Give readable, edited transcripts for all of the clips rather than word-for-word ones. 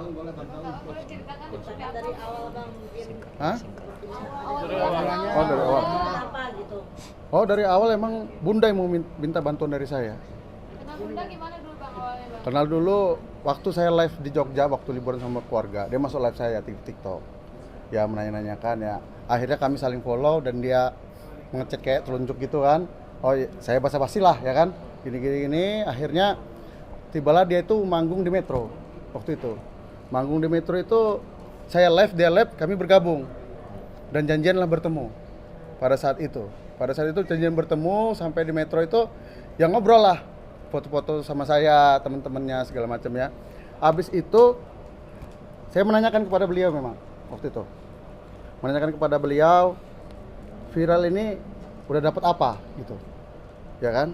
Boleh ceritakan dari awal bang mungkin. Hah? Dari awalnya. Oh, dari awal. Kenapa gitu? Oh, dari awal emang Bunda yang mau minta bantuan dari saya. Kenal Bunda gimana dulu bang awalnya bang? Kenal dulu waktu saya live di Jogja waktu liburan sama keluarga. Dia masuk live saya di TikTok. Ya menanya-nanyakan ya. Akhirnya kami saling follow dan dia ngechat kayak telunjuk gitu kan. Oh, saya basa-basi lah ya kan. Gini. Akhirnya tibalah dia itu manggung di Metro waktu itu. Manggung di Metro itu saya live, dia live, kami bergabung. Dan janjianlah bertemu pada saat itu. Pada saat itu janjian bertemu sampai di Metro itu yang ngobrol lah. Foto-foto sama saya, teman-temannya segala macam ya. Habis itu saya menanyakan kepada beliau memang waktu itu. Menanyakan kepada beliau, viral ini udah dapat apa gitu. Ya kan?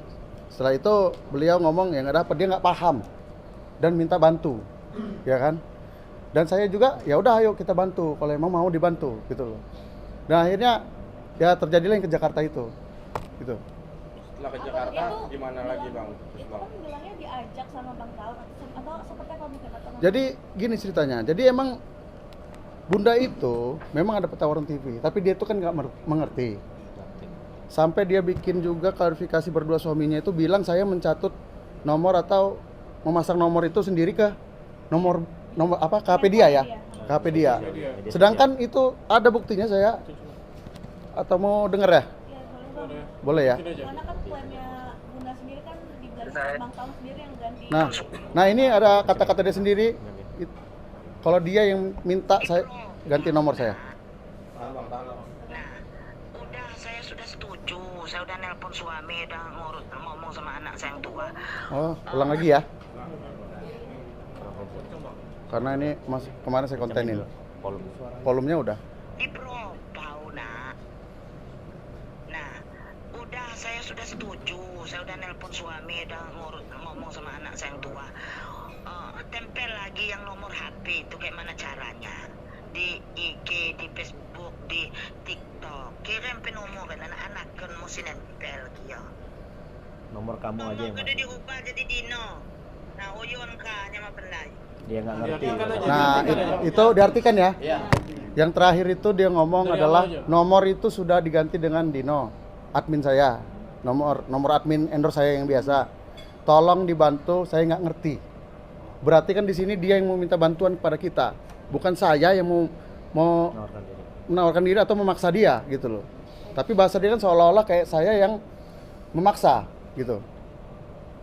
Setelah itu beliau ngomong ya nggak dapat, dia nggak paham dan minta bantu. Ya kan? Dan saya juga ya udah ayo kita bantu kalau emang mau dibantu gitu loh. Dan akhirnya ya terjadilah yang ke Jakarta itu. Gitu. Setelah ke Jakarta gimana lagi bang? Itu kan bilangnya diajak sama Bang Taul atau seperti apa mungkin atau Jadi gini ceritanya. Jadi emang Bunda itu memang ada penawaran TV, tapi dia itu kan nggak mengerti. Sampai dia bikin juga klarifikasi berdua suaminya itu bilang saya mencatut nomor atau memasang nomor itu sendiri ke nomor apa KP dia ya, KP dia. Sedangkan itu ada buktinya saya. Atau mau denger ya? Iya boleh bang. Boleh ya. Karena kan klaimnya Bunda sendiri kan dibilang Bang Taul sendiri yang ganti. Nah ini ada kata-kata dia sendiri. Kalau dia yang minta saya ganti nomor saya. Nah, udah saya sudah setuju. Saya udah nelpon suami, udah ngomong sama anak saya yang tua. Oh, ulang lagi ya. Karena ini kemarin saya kontenin. Volumenya udah. Di bro, tahu nak. Nah, udah saya sudah setuju. Saya udah nelpon suami, udah ngomong sama anak saya yang tua. Tempel lagi yang nomor HP itu kayak mana caranya? Di IG, di Facebook, di TikTok. Kirim pe nomor kan anak-anak kan mesti nempel ya. Nomor kamu aja yang udah diubah jadi Dino. Nah, Uyun kah nyama belai. dia nggak ngerti. Nah, itu diartikan ya. Iya. Yang terakhir itu dia ngomong Dari adalah awal aja. nomor itu sudah diganti dengan Dino, admin saya. Nomor admin endorse saya yang biasa. Tolong dibantu, saya nggak ngerti. Berarti kan di sini dia yang mau minta bantuan kepada kita, bukan saya yang mau menawarkan diri atau memaksa dia gitu loh. Tapi bahasa dia kan seolah-olah kayak saya yang memaksa gitu.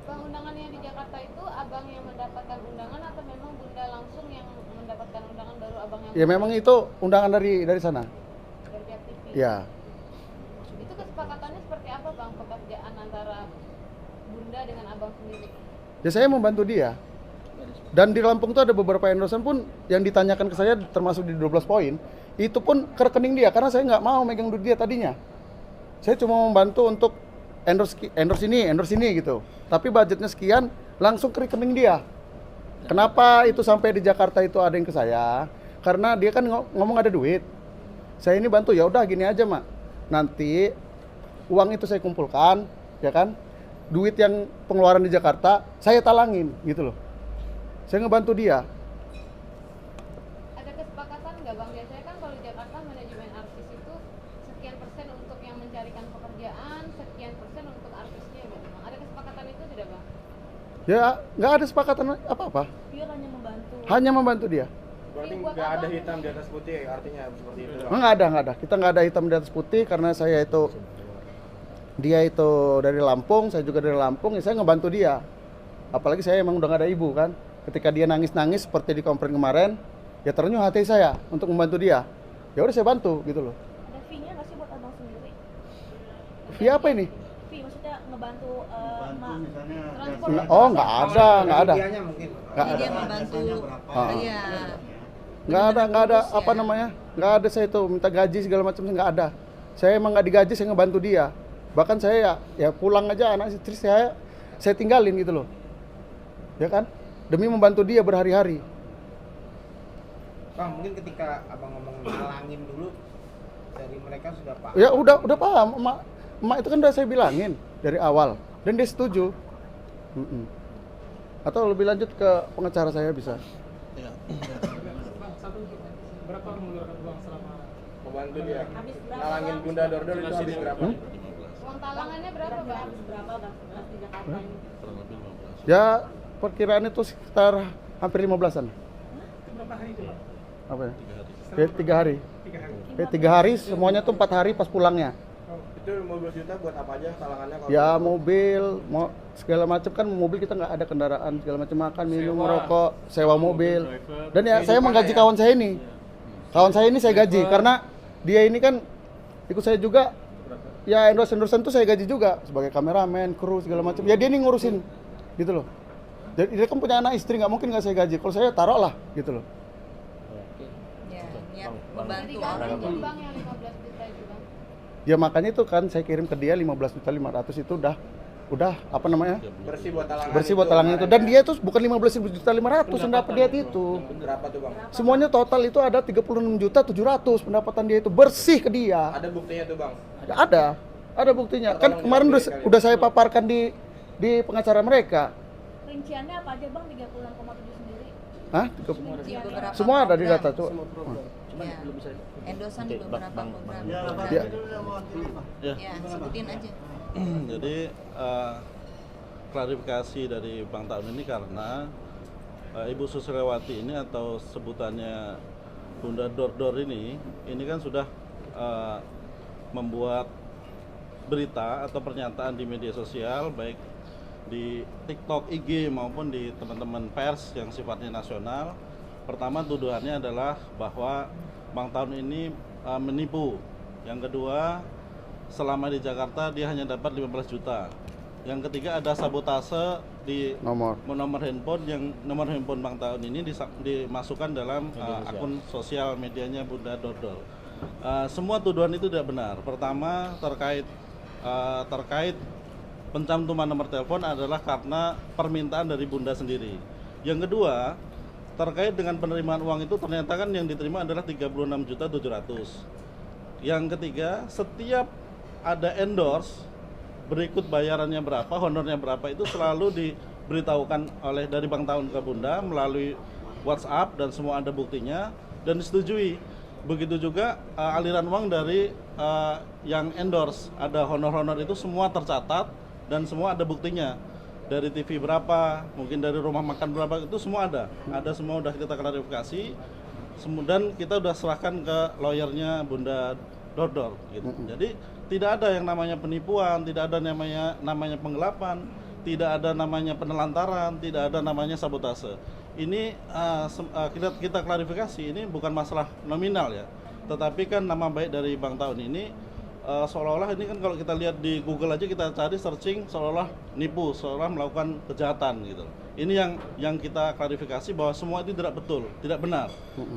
Bang, undangannya di Jakarta itu abang yang mendapatkan undangan atau memang Bunda langsung yang mendapatkan undangan baru abang yang Ya memang itu undangan dari sana. dari pihak TV? Ya. Itu kesepakatannya seperti apa bang, pekerjaan antara Bunda dengan abang sendiri? Ya saya membantu dia. Dan di Lampung tuh ada beberapa endorsean pun yang ditanyakan ke saya termasuk di 12 poin. Itu pun ke rekening dia karena saya nggak mau megang duit dia tadinya. Saya cuma membantu untuk endorse ini gitu. Tapi budgetnya sekian langsung ke rekening dia. Kenapa itu sampai di Jakarta itu ada yang ke saya? Karena dia kan ngomong ada duit. Saya ini bantu ya udah gini aja, Mak. Nanti uang itu saya kumpulkan, ya kan? Duit yang pengeluaran di Jakarta saya talangin gitu loh. Saya ngebantu dia. Ada kesepakatan nggak bang? Biasanya kan kalau di Jakarta manajemen artis itu sekian persen untuk yang mencarikan pekerjaan, sekian persen untuk artisnya gitu bang. Ada kesepakatan itu tidak bang? Ya nggak ada sepakatan apa-apa. Dia hanya membantu. Hanya membantu dia. Berarti Buat nggak ada apa? hitam di atas putih, artinya seperti itu. Nggak ada. Kita nggak ada hitam di atas putih karena dia itu dari Lampung, saya juga dari Lampung, ya saya ngebantu dia. Apalagi saya emang udah nggak ada ibu kan. Ketika dia nangis-nangis seperti di komplain kemarin, ya terenyuh hati saya untuk membantu dia. Ya udah saya bantu gitu loh. Ada fee-nya nggak sih buat abang sendiri? Via apa ini? Fee maksudnya ngebantu misalnya transport. Oh nggak ada. Medianya mungkin. Nggak Jadi ada. dia membantu. Ah. Iya. Nggak ada Benar-benar apa ya. namanya? Nggak ada saya itu minta gaji segala macam nggak ada. Saya emang nggak digaji, saya ngebantu dia. Bahkan saya ya pulang aja anak istri saya tinggalin gitu loh. Ya kan? Demi membantu dia berhari-hari. Bang, mungkin ketika abang ngomong nalangin dulu dari mereka sudah paham. Ya udah paham, emak itu kan udah saya bilangin dari awal dan dia setuju. Atau lebih lanjut ke pengacara saya bisa. ya itu dia. Nalangin Bunda Dordor itu habis berapa? Uang talangannya berapa bang? Ya perkiraan itu sekitar hampir 15-an. Berapa hari itu, Pak? Apa ya? 3 hari. 3 hari semuanya tuh 4 hari pas pulangnya. Oh, itu 15 juta buat apa aja talangannya kalau? Ya mobil, mau segala macam kan mobil kita nggak ada kendaraan segala macam makan, minum, merokok, sewa mobil. Dan ya saya menggaji kawan saya ini. Kawan saya ini saya gaji karena dia ini kan ikut saya juga. Ya endorse-endorsean tuh saya gaji juga sebagai kameramen, kru segala macam. Ya dia ini ngurusin gitu loh. Jadi dia kan punya anak istri, nggak mungkin nggak saya gaji. Kalau saya taruh lah gitu loh. Ya, niat Jadi membantu kan orang. itu bang yang 15 juta itu bang. Ya makanya itu kan saya kirim ke dia 15.500.000 itu udah apa namanya? Bersih buat talangan. Bersih buat talangan itu. Dan dia itu bukan 15.500.000 yang dapat dia itu. Berapa tuh, Bang? Semuanya total itu ada 36.700.000 pendapatan dia itu bersih ke dia. Ada buktinya tuh, Bang. Ada buktinya. Kan kemarin udah saya paparkan di pengacara mereka. Rinciannya apa aja bang 36,7 sendiri? Hah? Di beberapa Semua ada di program. data tuh. Ya. Endosan di beberapa program. Ya. Ya, sebutin aja. Jadi klarifikasi dari Bang Taun ini karena Ibu Susilawati ini atau sebutannya Bunda Dordor ini kan sudah membuat berita atau pernyataan di media sosial baik di TikTok, IG maupun di teman-teman pers yang sifatnya nasional. Pertama tuduhannya adalah bahwa Bang Taun ini menipu. Yang kedua, selama di Jakarta dia hanya dapat 15 juta. Yang ketiga ada sabotase di nomor handphone yang nomor handphone Bang Taun ini dimasukkan dalam akun sosial medianya Bunda Dordor. Semua tuduhan itu tidak benar. Pertama terkait pencantuman nomor telepon adalah karena permintaan dari Bunda sendiri. Yang kedua, terkait dengan penerimaan uang itu ternyata kan yang diterima adalah 36.700.000. Yang ketiga, setiap ada endorse berikut bayarannya berapa, honornya berapa itu selalu diberitahukan oleh dari Bang Taun ke Bunda melalui WhatsApp dan semua ada buktinya dan disetujui. Begitu juga aliran uang dari yang endorse, ada honor-honor itu semua tercatat dan semua ada buktinya. Dari TV berapa, mungkin dari rumah makan berapa, itu semua ada. Ada semua udah kita klarifikasi. Kemudian kita udah serahkan ke lawyernya Bunda Dordor gitu. Jadi tidak ada yang namanya penipuan, tidak ada namanya penggelapan, tidak ada namanya penelantaran, tidak ada namanya sabotase. Ini kita klarifikasi, ini bukan masalah nominal ya. Tetapi kan nama baik dari Bang Taun ini seolah-olah ini kan kalau kita lihat di Google aja kita cari searching seolah-olah nipu, seolah melakukan kejahatan gitu. Ini yang kita klarifikasi bahwa semua itu tidak betul, tidak benar.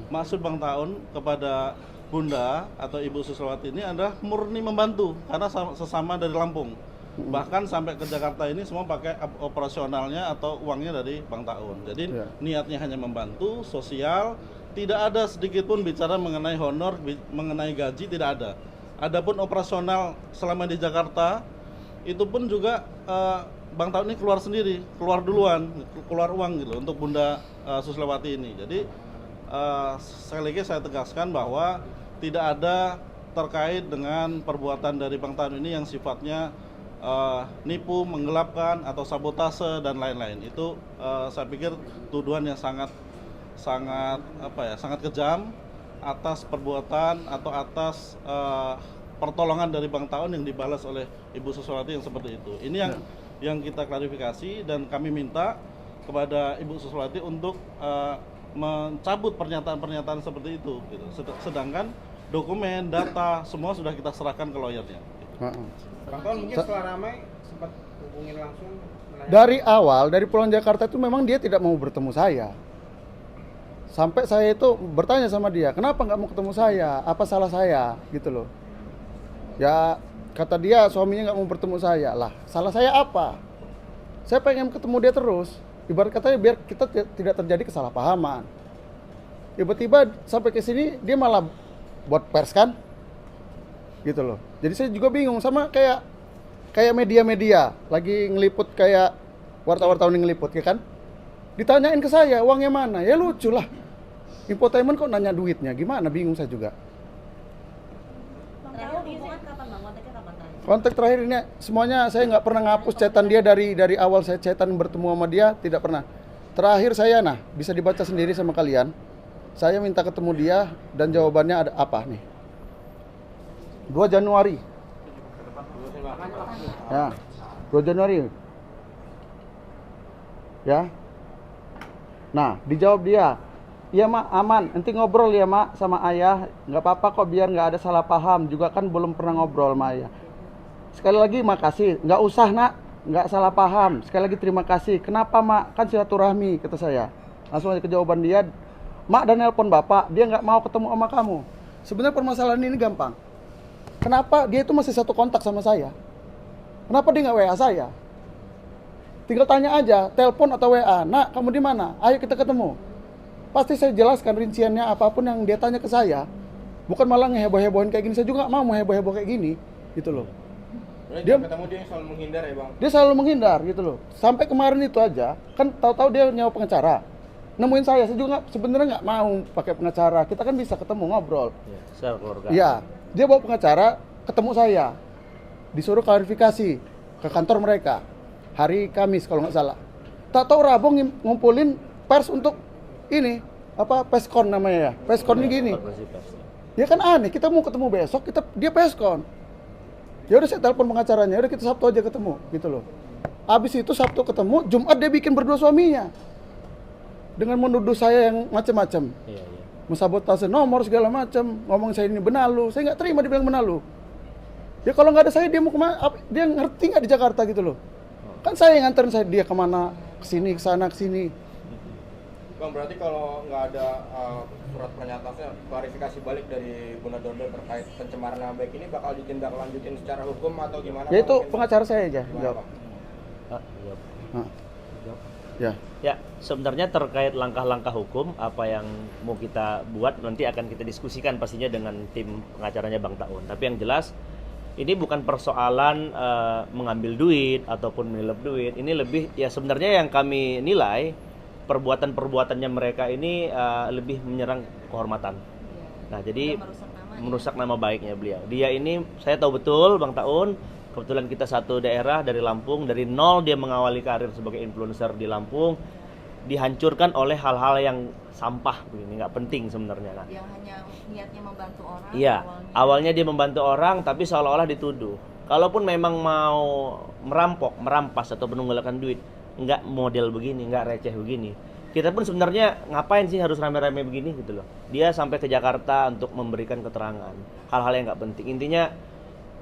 Maksud Bang Taun kepada Bunda atau Ibu Susilawati ini adalah murni membantu karena sesama dari Lampung. Bahkan sampai ke Jakarta ini semua pakai operasionalnya atau uangnya dari Bang Taun. Jadi niatnya hanya membantu sosial, tidak ada sedikit pun bicara mengenai honor, mengenai gaji, tidak ada. Adapun operasional selama di Jakarta itu pun juga Bang Taun ini keluar sendiri, keluar duluan, keluar uang gitu untuk Bunda Susilawati ini. Jadi sekali lagi saya tegaskan bahwa tidak ada terkait dengan perbuatan dari Bang Taun ini yang sifatnya nipu, menggelapkan atau sabotase dan lain-lain. Itu saya pikir tuduhan yang sangat kejam atas perbuatan atau atas pertolongan dari Bang Taun yang dibalas oleh Ibu Susilawati yang seperti itu. Ini yang kita klarifikasi dan kami minta kepada Ibu Susilawati untuk mencabut pernyataan-pernyataan seperti itu gitu. Sedangkan dokumen, data semua sudah kita serahkan ke lawyernya. Bang Taun mungkin setelah ramai sempat hubungin langsung menanyakan. Dari awal, dari pulang Jakarta itu memang dia tidak mau bertemu saya. Sampai saya itu bertanya sama dia, kenapa nggak mau ketemu saya? Apa salah saya? Gitu loh. Ya kata dia suaminya nggak mau bertemu saya. Lah salah saya apa? Saya pengen ketemu dia terus. Ibarat katanya biar kita tidak terjadi kesalahpahaman. Tiba-tiba sampai ke sini dia malah buat pers kan? Gitu loh. Jadi saya juga bingung sama kayak media-media lagi ngeliput kayak wartawan yang ngeliput ya kan? Ditanyain ke saya uangnya mana? Ya lucu lah. Infotainment kok nanya duitnya? Gimana? Bingung saya juga. Kontak terakhir ini semuanya saya nggak pernah ngapus chatan dia dari awal saya chatan bertemu sama dia, tidak pernah. Terakhir saya bisa dibaca sendiri sama kalian. Saya minta ketemu dia dan jawabannya ada apa nih? 2 Januari. Ya. 2 Januari. Ya. Nah, dijawab dia. Iya mak, aman. Nanti ngobrol ya mak sama ayah. Nggak apa-apa kok, biar nggak ada salah paham. Juga kan belum pernah ngobrol sama ayah. Sekali lagi makasih. Nggak usah nak, nggak salah paham. Sekali lagi terima kasih. Kenapa mak? Kan silaturahmi, kata saya. Langsung aja ke jawaban dia. Mak dan nelpon bapak, dia nggak mau ketemu sama kamu. Sebenarnya permasalahan ini gampang. Kenapa dia itu masih satu kontak sama saya? Kenapa dia nggak WA saya? Tinggal tanya aja, telepon atau WA. Nak, kamu di mana? Ayo kita ketemu. Pasti saya jelaskan rinciannya apapun yang dia tanya ke saya. Bukan malah ngeheboh-hebohin kayak gini. Saya juga nggak mau heboh-heboh kayak gini, gitu loh. Dia ketemu dia selalu menghindar ya bang? Dia selalu menghindar, gitu loh. Sampai kemarin itu aja, kan tahu-tahu dia nyawa pengacara. Nemuin saya juga sebenarnya nggak mau pakai pengacara. Kita kan bisa ketemu ngobrol. Ya, secara keluarga. Iya, dia bawa pengacara ketemu saya. Disuruh klarifikasi ke kantor mereka. Hari Kamis kalau nggak salah. Tak tahu Rabu ngumpulin pers untuk ini peskon namanya ya. Peskon ini gini. Konferensi pers. Ya kan aneh, kita mau ketemu besok, dia peskon. Ya udah saya telepon pengacaranya, udah kita Sabtu aja ketemu, gitu loh. Habis itu Sabtu ketemu, Jumat dia bikin berdua suaminya. Dengan menuduh saya yang macam-macam. Iya, iya. Mensabotase nomor segala macam, ngomong saya ini benalu. Saya nggak terima dibilang benalu. Ya kalau nggak ada saya dia mau kemana? Dia ngerti nggak di Jakarta gitu loh? Kan saya yang nganterin dia kemana, kesini, kesana, kesini. Bang, berarti kalau nggak ada surat pernyataannya, klarifikasi balik dari Bunda Dordo terkait pencemaran nama baik ini bakal ditindaklanjutin secara hukum atau gimana? Ya itu Mungkin pengacara saya aja gimana, jawab. Bang? Iya. Ya. Ya, sebenarnya terkait langkah-langkah hukum apa yang mau kita buat nanti akan kita diskusikan pastinya dengan tim pengacaranya Bang Taun. Tapi yang jelas ini bukan persoalan mengambil duit ataupun menilap duit. Ini lebih ya sebenarnya yang kami nilai perbuatan-perbuatannya mereka ini lebih menyerang kehormatan. Nah, jadi merusak nama baiknya beliau. Dia ini saya tahu betul Bang Taun, kebetulan kita satu daerah dari Lampung, dari nol dia mengawali karir sebagai influencer di Lampung, dihancurkan oleh hal-hal yang sampah begini, nggak penting sebenarnya kan. Yang hanya niatnya membantu orang. Iya, awalnya dia membantu orang tapi seolah-olah dituduh. Kalaupun memang mau merampas atau menunggalkan duit, nggak model begini, nggak receh begini. Kita pun sebenarnya ngapain sih harus rame-rame begini gitu loh. Dia sampai ke Jakarta untuk memberikan keterangan hal-hal yang nggak penting. Intinya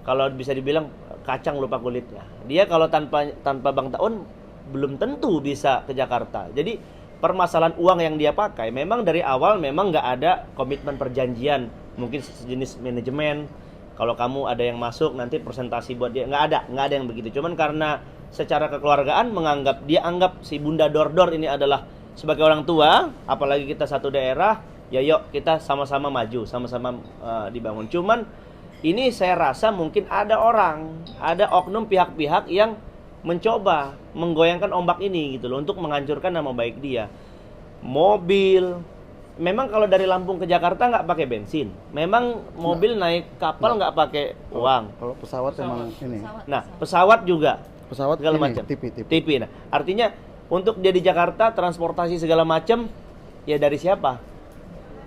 kalau bisa dibilang kacang lupa kulitnya. Dia kalau tanpa Bang Taun belum tentu bisa ke Jakarta. Jadi permasalahan uang yang dia pakai memang dari awal memang nggak ada komitmen perjanjian, mungkin sejenis manajemen. Kalau kamu ada yang masuk nanti presentasi buat dia, nggak ada yang begitu. Cuman karena secara kekeluargaan dia anggap si Bunda Dordor ini adalah sebagai orang tua, apalagi kita satu daerah, ya yuk kita sama-sama maju, sama-sama dibangun. Cuman ini saya rasa mungkin ada oknum pihak-pihak yang mencoba menggoyangkan ombak ini gitu loh untuk menghancurkan nama baik dia. Mobil, memang kalau dari Lampung ke Jakarta nggak pakai bensin. Memang mobil naik kapal nggak pakai uang. Kalau pesawat emang ini. Nah, pesawat juga. Pesawat segala ini, macam. TV. Nah, artinya untuk dia di Jakarta transportasi segala macam ya dari siapa?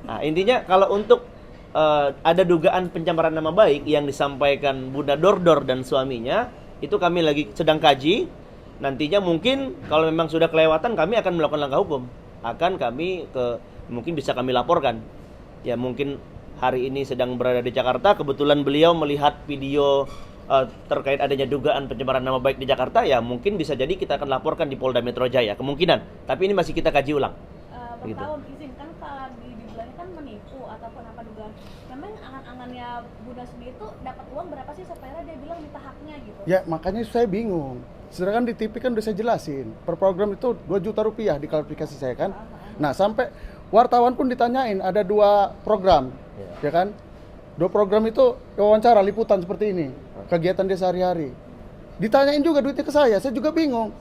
Nah, intinya kalau untuk ada dugaan pencemaran nama baik yang disampaikan Bunda Dordor dan suaminya, itu kami lagi sedang kaji. Nantinya mungkin kalau memang sudah kelewatan kami akan melakukan langkah hukum. Mungkin bisa kami laporkan. Ya mungkin hari ini sedang berada di Jakarta, kebetulan beliau melihat video terkait adanya dugaan pencemaran nama baik di Jakarta, ya mungkin bisa jadi kita akan laporkan di Polda Metro Jaya, kemungkinan. Tapi ini masih kita kaji ulang. Bang Taun, izin kan kalau dibilangnya kan menipu ataupun apa dugaan. Memang angan-angannya Bunda sendiri itu dapat uang berapa sih sampai dia bilang minta haknya gitu? Ya makanya saya bingung. Sedangkan di TV kan udah saya jelasin. Per program itu 2 juta rupiah di klarifikasi saya kan. Nah sampai wartawan pun ditanyain ada 2 program, ya kan? 2 program itu wawancara liputan seperti ini, kegiatan dia sehari-hari. Ditanyain juga duitnya ke saya juga bingung.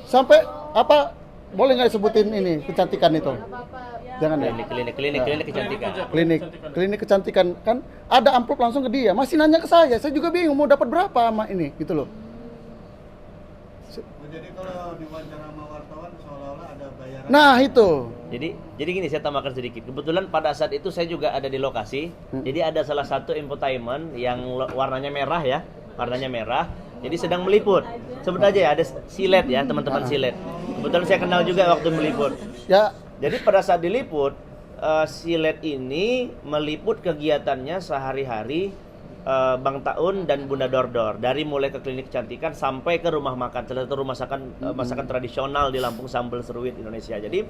Sampai boleh nggak disebutin ini kecantikan itu? Apa-apa Jangan ya. Klinik kecantikan. Klinik kecantikan kan ada amplop langsung ke dia, masih nanya ke saya juga bingung mau dapat berapa sama ini gitu loh. Jadi kalau diwawancara sama wartawan seolah-olah ada bayaran. Nah itu. Jadi gini, saya tambahkan sedikit. Kebetulan pada saat itu saya juga ada di lokasi. Jadi ada salah satu infotainment yang warnanya merah ya, warnanya merah. Jadi sedang meliput. Sebut aja ya, ada silet ya, teman-teman silet. Kebetulan saya kenal juga waktu meliput. Ya, Jadi pada saat diliput, silet ini meliput kegiatannya sehari-hari Bang Taun dan Bunda Dordor, dari mulai ke klinik kecantikan sampai ke rumah makan, salah satu rumah masakan tradisional di Lampung, Sambal Seruit Indonesia. Jadi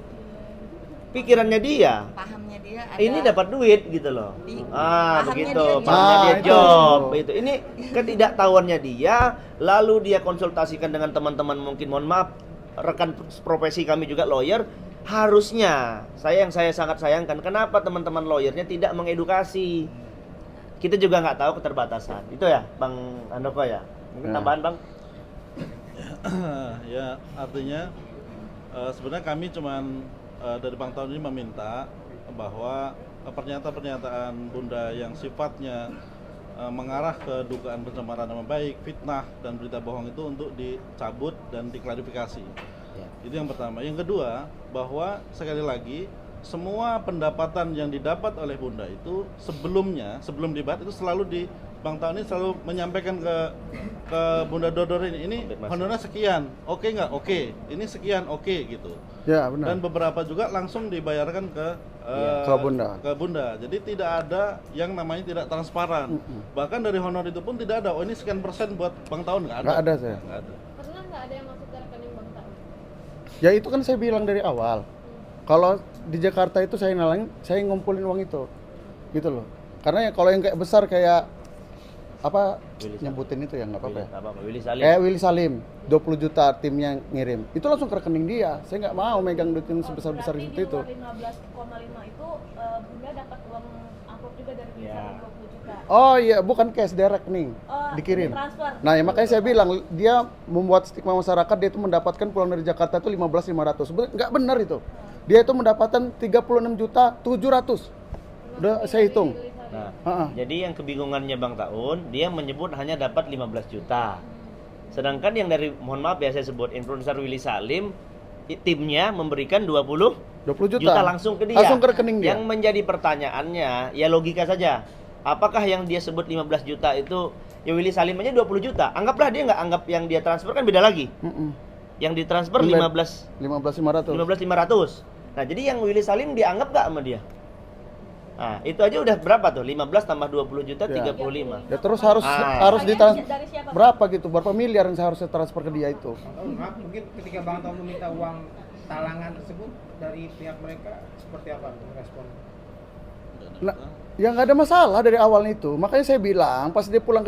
pikirannya dia, Pahamnya dia ada. ini dapat duit gitu loh. Pahamnya Begitu, dia pahamnya dia job. job itu. Ini ketidaktahuannya dia, lalu dia konsultasikan dengan teman-teman, mungkin mohon maaf rekan profesi kami juga lawyer. Harusnya saya sangat sayangkan kenapa teman-teman lawyernya tidak mengedukasi. Kita juga nggak tahu keterbatasan. Itu ya, Bang Andoko ya. Mungkin Ya. tambahan, Bang. Ya, artinya sebenarnya kami cuman dari Bang Taun ini meminta bahwa pernyataan-pernyataan Bunda yang sifatnya mengarah ke dugaan pencemaran nama baik, fitnah dan berita bohong itu untuk dicabut dan diklarifikasi. Ya. Itu yang pertama. Yang kedua, bahwa sekali lagi semua pendapatan yang didapat oleh Bunda itu sebelum debat itu selalu di Bang Taun ini selalu menyampaikan ke Bunda Dordor ini honornya sekian, oke nggak? Oke, ini sekian, oke gitu. ya benar. Dan beberapa juga langsung dibayarkan ke Ke Bunda. Jadi tidak ada yang namanya tidak transparan. Bahkan dari honor itu pun tidak ada. Oh ini sekian persen buat Bang Taun, nggak ada. Nggak ada saya. Nggak ada. pernah nggak ada yang masuk ke rekening Bang Taun? Ya itu kan saya bilang dari awal. Kalau di Jakarta itu saya ngumpulin uang itu, gitu loh. Karena ya kalau yang kayak besar kayak apa Willy Salim. nyebutin itu ya nggak apa-apa ya. Willy Salim. Kayak Willy Salim, 20 juta timnya ngirim. Itu langsung ke rekening dia. Saya nggak mau megang duit yang sebesar-besar Berarti seperti di itu. luar 15,5 itu Bunda dapat uang amplop juga dari Willy Ya. Salim 20 juta. Oh iya, bukan cash, dia rekening. Oh, Dikirim. transfer. Nah, ya makanya saya bilang dia membuat stigma masyarakat dia itu mendapatkan pulang dari Jakarta itu 15.500. Nggak benar itu. Dia itu mendapatkan 36.700.000. Udah saya hitung. Nah, Ha-ha. jadi yang kebingungannya Bang Taun, dia menyebut hanya dapat 15 juta. Sedangkan yang dari, mohon maaf ya saya sebut, influencer Willy Salim, timnya memberikan 20 20 juta langsung ke dia. Langsung ke rekening dia. Yang menjadi pertanyaannya, ya logika saja. Apakah yang dia sebut 15 juta itu, ya Willy Salim aja 20 juta. Anggaplah dia nggak anggap yang dia transfer, kan beda lagi. Yang ditransfer 15.500. 15.500. Nah, jadi yang Willy Salim dianggap nggak sama dia? Nah, itu aja udah berapa tuh? 15 tambah 20 juta, Ya. 35. Ya terus harus Pertanyaannya ditransfer dari siapa? berapa gitu? Berapa miliar yang saya harus transfer ke dia itu? Maaf, mungkin ketika Bang Taun meminta uang talangan tersebut dari pihak mereka seperti apa respon? Nah, ya nggak ada masalah dari awalnya itu. Makanya saya bilang pas dia pulang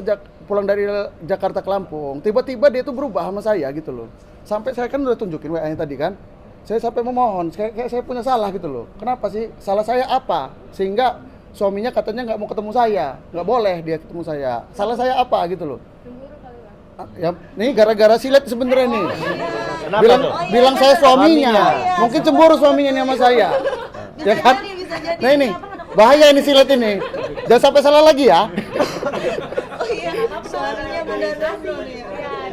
dari Jakarta ke Lampung, tiba-tiba dia itu berubah sama saya gitu loh. Sampai saya kan udah tunjukin WA-nya tadi kan. Saya sampai memohon, kayak saya punya salah gitu loh. Kenapa sih? Salah saya apa? Sehingga suaminya katanya nggak mau ketemu saya, nggak boleh dia ketemu saya. Salah saya apa gitu loh? Cemburu kali Bang. Ya, nih gara-gara silet sebenarnya nih. Kenapa Bilang, tuh? bilang saya suaminya. Suaminya. Mungkin cemburu suaminya nih sama saya. Bisa Ya kan? jadi, bisa jadi. Nah ini bahaya ini silet ini. Jangan sampai salah lagi ya. Oh iya, suaranya Bunda Dordor nih.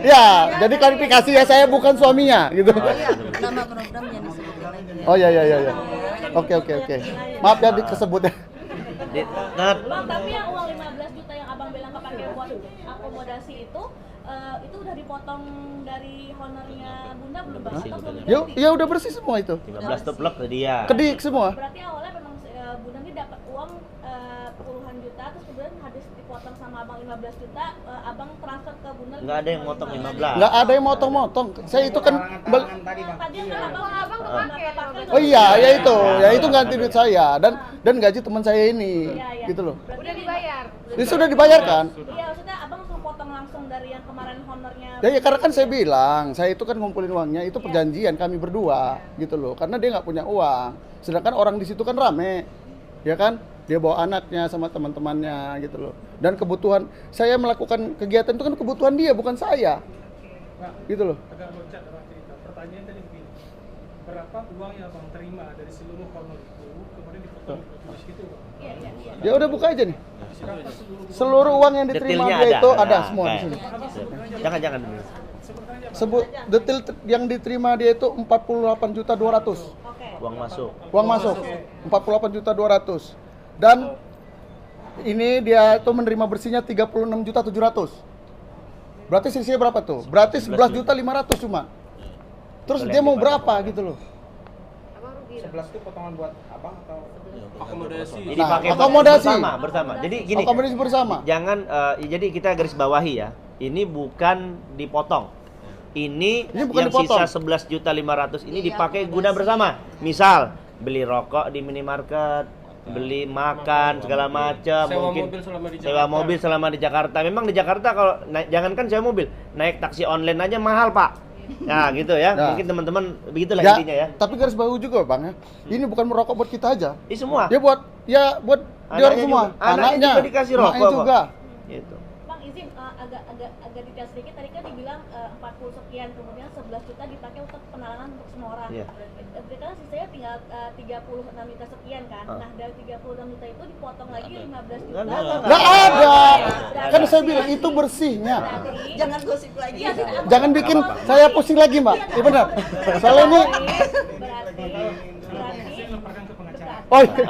Ya, jadi klarifikasi ya saya bukan suaminya gitu. Oh iya, nama program yang disebutin lagi. Oh ya. Oke. Maaf ya dikesebut ya. Nah, Bang, tapi yang uang 15 juta yang Abang bilang kepake buat akomodasi itu udah dipotong dari honornya Bunda belum Bang? Atau belum Ya, diganti? ya udah bersih semua itu. 15 tuh plek ke dia. Kedik semua. Berarti awalnya memang Bunda ini dapat uang puluhan juta, terus kemudian habis dipotong sama Abang 15 juta, Abang transfer ke Bunda. Nggak ada yang motong 15. Nggak ada yang motong-motong. Saya itu kan Talangan tadi Bang. Tadi kan Abang kepake. Oh iya, ya itu ganti duit saya dan gaji teman saya ini. Iya. Gitu loh. Udah dibayar. Ini sudah dibayarkan. Iya, maksudnya Abang langsung potong langsung dari yang kemarin honornya. Ya karena kan saya bilang, saya itu kan ngumpulin uangnya itu perjanjian kami berdua gitu loh. Karena dia nggak punya uang. Sedangkan orang di situ kan rame. Ya kan? Dia bawa anaknya sama teman-temannya gitu loh. Dan kebutuhan saya melakukan kegiatan itu kan kebutuhan dia bukan saya. Gitu loh. Agak loncat berarti itu. Pertanyaan tadi begini. berapa uang yang Bang terima dari seluruh honor itu kemudian dipotong di situ Bang? Iya. Ya udah buka aja nih. Berapa seluruh uang yang diterima Detailnya dia itu ada Nah, semua di kayak- sini. Jangan Sebut detail yang diterima dia itu 48.200.000. Oke. uang masuk. Uang masuk 48.200.000. Dan ini dia itu menerima bersihnya 36.700.000. Berarti sisinya berapa tuh? Berarti 11.500.000 cuma. Terus dia mau berapa gitu loh? Abang rugi. 11 itu potongan buat abang atau akomodasi? Jadi Nah, pakai akomodasi. bersama. Jadi gini. Akomodasi bersama. Jangan jadi kita garis bawahi ya. Ini bukan dipotong. Ini bukan yang dipotong. sisa 11.500.000 ini dipakai guna bersama. Misal beli rokok di minimarket, beli makan segala macam, Sewa mungkin mobil selama di sewa Jakarta. mobil selama di Jakarta. Memang di Jakarta kalau jangankan sewa mobil, naik taksi online aja mahal, Pak. Nah, gitu ya. Nah. Mungkin teman-teman begitulah Ya, intinya ya. tapi garis bawahi juga Bang ya. Ini bukan merokok buat kita aja. Ini semua. Dia buat dia orang semua. juga. Anaknya juga dikasih emaknya rokok kok. juga. Gitu. Bang izin agak detail sedikit, tadi kan dibilang 40 sekian, kemudian 11 juta dipakai untuk penerangan untuk semua orang. Iya. Berarti kan sisanya tinggal 36 juta sekian kan. Nah, dari 36 juta itu dipotong lagi 15 juta. Nggak ada. Kan saya bilang itu bersihnya. Berarti Jangan gosip lagi. Iya, tidak, Jangan bikin saya pusing lagi, Mbak. Iya benar. Soalnya ini berarti Lemparkan ke pengacara. oh iya.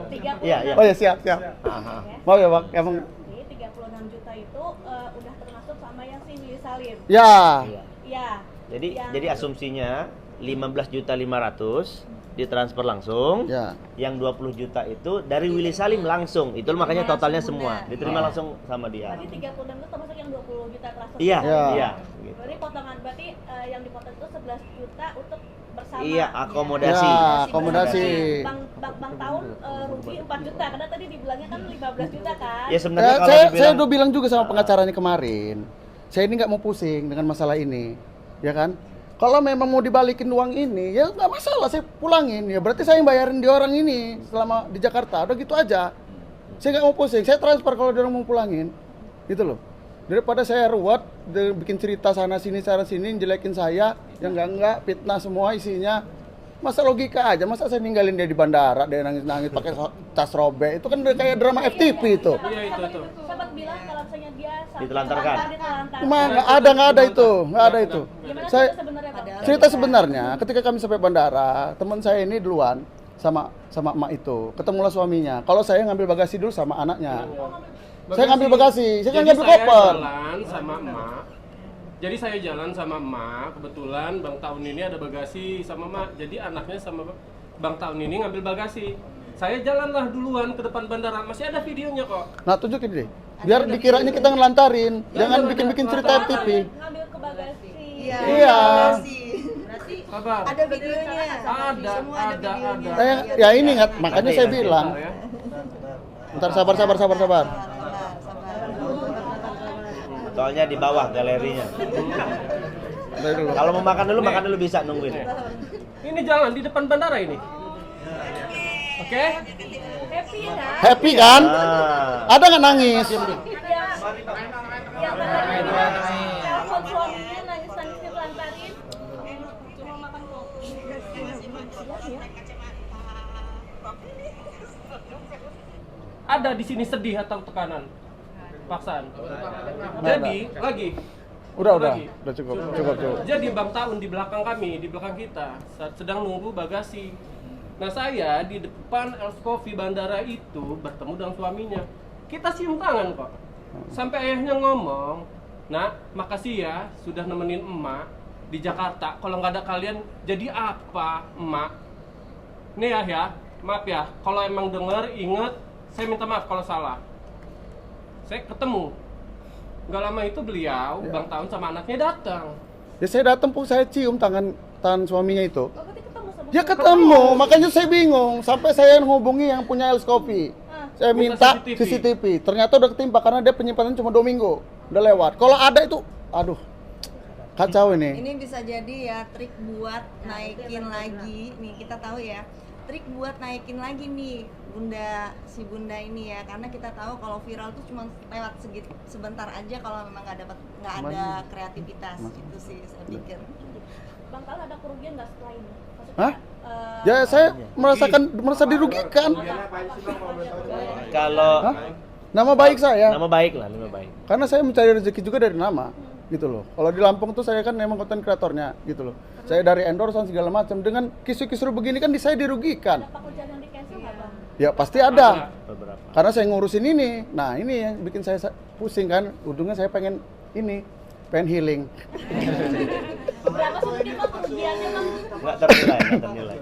36 Iya, iya. Oh ya siap. Aha. Mau ya, Bang. Emang 36 juta itu udah termasuk sama yang si Willy Salim. ya. Iya. Iya. Jadi asumsinya 15.500.000 ditransfer langsung. Ya. Yang 20 juta itu dari Willy Salim langsung. Itu makanya totalnya semua diterima Ah. langsung sama dia. Berarti 36 itu termasuk yang 20 juta transfer. Iya, Ya. iya. Gitu. Berarti potongan yang dipotong itu 11 juta untuk bersama. Iya, akomodasi. Ya, akomodasi. Bang tahun rugi 4 juta karena tadi dibilangnya kan 15 juta kan. Ya sebenarnya kalau saya dibilang udah bilang juga sama pengacaranya kemarin. Saya ini nggak mau pusing dengan masalah ini, ya kan? Kalau memang mau dibalikin uang ini, ya nggak masalah, saya pulangin. Ya berarti saya yang bayarin dia orang ini selama di Jakarta. Udah gitu aja. Saya nggak mau pusing. Saya transfer kalau dia orang mau pulangin, gitu loh. Daripada saya ruwet, bikin cerita sana sini jelekin saya, yang enggak fitnah semua isinya. Masa logika aja, masa saya ninggalin dia di bandara, dia nangis-nangis pakai tas robek. Itu kan udah kayak drama FTV itu. Iya itu. Sempat bilang kalau misalnya dia Ditelantarkan. ditelantarkan. Nggak ada itu. Gimana Saya cerita sebenarnya, Bang? cerita sebenarnya ketika kami sampai bandara, teman saya ini duluan sama emak itu, ketemulah suaminya. Kalau saya ngambil bagasi dulu sama anaknya. Saya ngambil bagasi, saya nggak ngambil koper. Jadi saya jalan sama emak, kebetulan Bang Tahun ini ada bagasi sama emak. Jadi anaknya sama Bang Tahun ini ngambil bagasi. Saya jalanlah duluan ke depan bandara, masih ada videonya kok. Nah tunjukin deh, biar dikiranya kita ngelantarin, jangan bikin-bikin cerita FTV. Ngambil ke bagasi. Iya. Iya. Berarti Sabar. ada videonya. Ada, Semua ada ada. videonya. Ya ini nggak, makanya saya Nanti, bilang. Bentar ya. Ntar sabar. Sabar. soalnya di bawah galerinya. Dari dulu. Kalau mau makan dulu bisa nungguin. Ini jalan di depan bandara ini. Oke? Happy kan? Happy kan? Ah. Ada nggak nangis? Yang katanya telepon suaminya nangis-nangis ditelantarin. Cuma makan kopi. Ada di sini sedih atau tekanan? Paksaan. Jadi, lagi. Udah Lagi. cukup. Jadi Bang Taun di belakang kami, di belakang kita sedang nunggu bagasi. Nah saya di depan Els Coffee bandara itu bertemu dengan suaminya. Kita cium tangan kok. Sampai ayahnya ngomong, "Nak, makasih ya sudah nemenin emak di Jakarta. Kalau nggak ada kalian jadi apa, emak?" Nih ya, maaf ya. Kalau emang denger, inget, saya minta maaf kalau salah. Saya ketemu. Nggak lama itu beliau, Bang Taun sama anaknya datang. Ya saya datang pun saya cium tangan suaminya itu. Oh, berarti ketemu sama Ya ketemu, makanya saya bingung. Sampai saya menghubungi yang punya Els Coffee. Saya minta CCTV. Ternyata udah ketimpa karena dia penyimpanan cuma 2 minggu. Udah lewat. Kalau ada itu, aduh, kacau ini. Ini bisa jadi ya trik buat naikin lagi. Nih kita tahu ya. Trik buat naikin lagi nih si bunda ini ya, karena kita tahu kalau viral tuh cuma lewat sebentar aja kalau memang nggak ada kreativitas. Itu sih saya pikir. Bang Taun ada kerugian nggak setelah ini? Maksudnya, Hah? Ya saya merasa dirugikan. Kalau Hah? Nama baik saya. nama baik lah, nama baik. Karena saya mencari rezeki juga dari nama, gitu loh. Kalau di Lampung tuh saya kan memang konten kreatornya, gitu loh. Saya dari endorsean segala macam. Dengan kisru-kisru begini kan saya dirugikan. ada pekerjaan yang di cancel nggak Bang? Ya pasti ada. Beberapa. Karena saya ngurusin ini. Nah ini yang bikin saya pusing kan. Ujungnya saya pengen healing. Berapa sih mungkin Bang kerugiannya Bang? Nggak ternilai.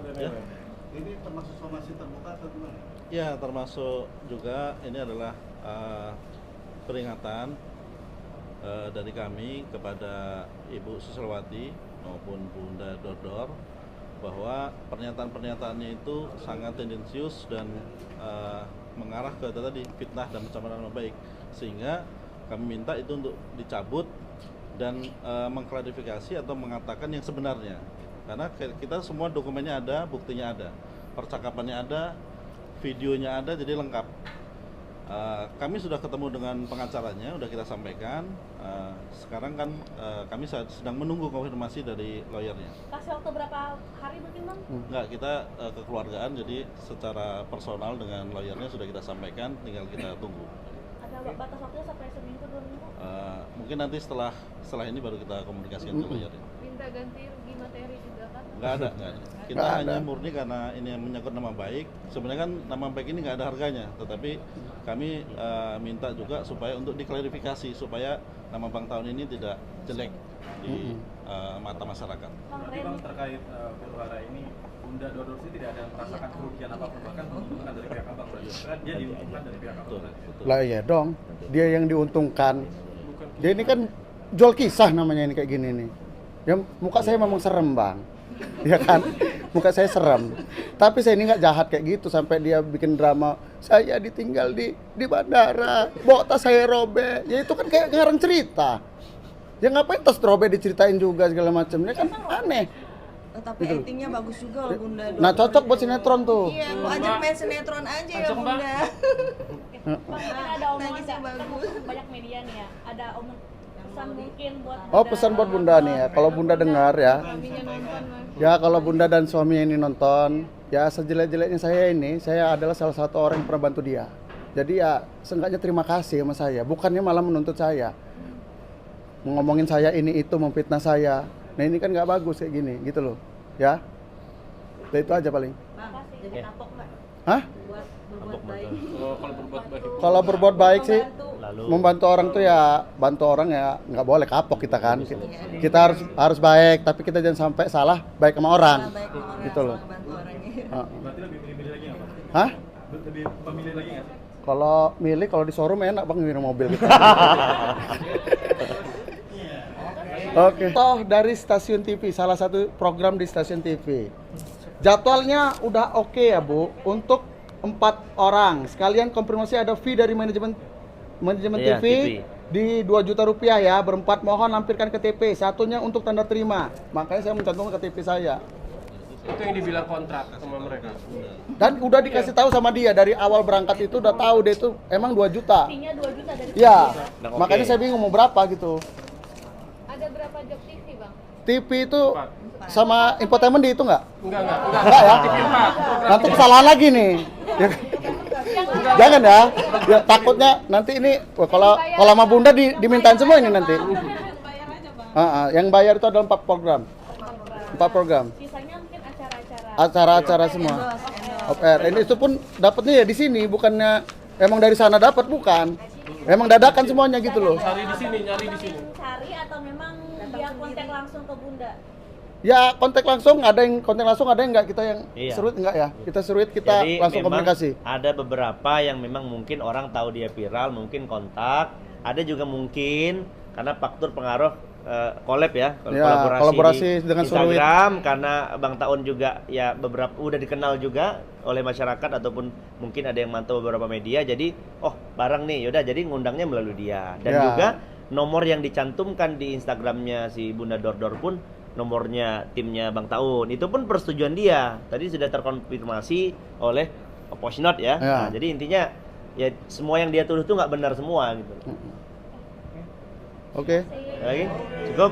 Ini termasuk somasi terbuka atau gimana? Ya, termasuk juga ini adalah peringatan dari kami kepada Ibu Susilwati maupun Bunda Dordor bahwa pernyataan-pernyataannya itu sangat tendensius dan mengarah ke tadi fitnah dan pencemaran nama baik, sehingga kami minta itu untuk dicabut dan mengklarifikasi atau mengatakan yang sebenarnya, karena kita semua dokumennya ada, buktinya ada, percakapannya ada, videonya ada, jadi lengkap. Kami sudah ketemu dengan pengacaranya, sudah kita sampaikan. Sekarang kan kami sedang menunggu konfirmasi dari lawyernya. Kasih waktu berapa hari mungkin Bang? Enggak, kita kekeluargaan, jadi secara personal dengan lawyernya sudah kita sampaikan, tinggal kita tunggu. Ada batas waktunya sampai seminggu 2 minggu? Mungkin nanti setelah ini baru kita komunikasikan ke lawyernya. Minta ganti rugi materi juga kan? Nggak ada. Kita Nggak hanya ada. murni karena ini yang menyangkut nama baik. Sebenarnya kan nama baik ini nggak ada harganya, tetapi kami minta juga supaya untuk diklarifikasi supaya nama Bang Taun ini tidak jelek di mata masyarakat. Bang Berarti Ren, Bang terkait perkara ini Bunda Dordor sih tidak ada merasakan kerugian apapun, bahkan menguntungkan dari pihak abang berarti. Karena dia diuntungkan dari pihak abang Betul, berarti. betul. Lah iya dong. Dia yang diuntungkan. Dia ini kan jual kisah namanya ini kayak gini nih. Ya muka saya memang serem bang, ya kan? Muka saya serem. Tapi saya ini nggak jahat kayak gitu sampai dia bikin drama. Saya ditinggal di bandara, bawa tas saya robek. Ya itu kan kayak ngarang cerita. Ya ngapain tas robek diceritain juga segala macam. Ini kan aneh. Tapi Gitu. actingnya bagus juga loh Bunda. Nah cocok buat sinetron tuh. Iya, lu ajak main sinetron aja ya Ajak, Bang. Bunda. Bang kan ada omongan Nangisnya kan bagus. banyak media nih ya. Ada pesan mungkin buat Oh pesan buat Bunda nih ya. Kalau Bunda dengar ya. Suaminya nonton Mas. Ya kalau Bunda dan suaminya ini nonton, ya sejelek-jeleknya saya adalah salah satu orang yang pernah bantu dia. Jadi ya seenggaknya terima kasih sama saya, bukannya malah menuntut saya. Ngomongin saya ini itu, memfitnah saya. Nah ini kan nggak bagus kayak gini, gitu loh. Ya, nah, itu aja paling. Jadi kapok nggak? Hah? Buat berbuat Kapok baik. Oh, kalau berbuat baik. Kalau berbuat baik sih, Lalu membantu orang tuh ya, bantu orang ya nggak boleh kapok kita kan. Kita harus baik, tapi kita jangan sampai salah baik sama orang. Baik sama orang, Gitu loh. bantu orangnya. Berarti lebih milih lagi nggak Bang? Hah? Lebih pemilih lagi nggak sih? Kalau milih, kalau di showroom enak bang ngirim mobil gitu. Oke. Toh dari stasiun TV, salah satu program di stasiun TV. Jadwalnya udah oke ya Bu, untuk 4 orang. Sekalian konfirmasi ada fee dari manajemen Iya, TV, TV. di 2 juta rupiah ya. Berempat mohon lampirkan KTP. Satunya untuk tanda terima. Makanya saya mencantumkan KTP saya. Itu yang dibilang kontrak sama mereka. Dan udah dikasih tahu sama dia dari awal berangkat itu udah tahu dia itu emang 2 juta. fee-nya 2 juta dari Ya, Nah, oke. makanya saya bingung mau berapa gitu. Ada berapa job TV Bang? TV itu sama infotainment dihitung nggak? Enggak. Enggak ya? TV 4. Nanti kesalahan lagi nih. Ya. Jangan ya. Ya, takutnya nanti ini wah, kalau sama Bunda dimintain semua ini nanti. Yang bayar itu adalah 4 program. 4 program. Sisanya mungkin acara-acara. Acara-acara semua. Off air. Ini itu pun dapatnya ya di sini, bukannya emang dari sana dapat bukan. Emang dadakan semuanya gitu loh. Cari di sini, nyari di sini. Cari atau memang dia kontak langsung ke Bunda? Ya kontak langsung, ada yang kontak langsung, ada yang enggak, kita yang Iya. seruit enggak ya? Kita seruit, kita Jadi langsung memang komunikasi. ada beberapa yang memang mungkin orang tahu dia viral, mungkin kontak. Ada juga mungkin karena faktor pengaruh collab ya, Ya, kolaborasi di dengan Suruit. Instagram, karena Bang Taun juga ya beberapa udah dikenal juga oleh masyarakat ataupun mungkin ada yang mantau beberapa media. Jadi oh barang nih, yaudah jadi ngundangnya melalui dia. Dan Ya. juga nomor yang dicantumkan di Instagramnya si Bunda Dordor pun nomornya timnya Bang Taun. Itu pun persetujuan dia. Tadi sudah terkonfirmasi oleh Posnot ya. Ya. Nah, jadi intinya ya semua yang dia tuduh itu nggak benar semua gitu. Oke. Lagi? Cukup?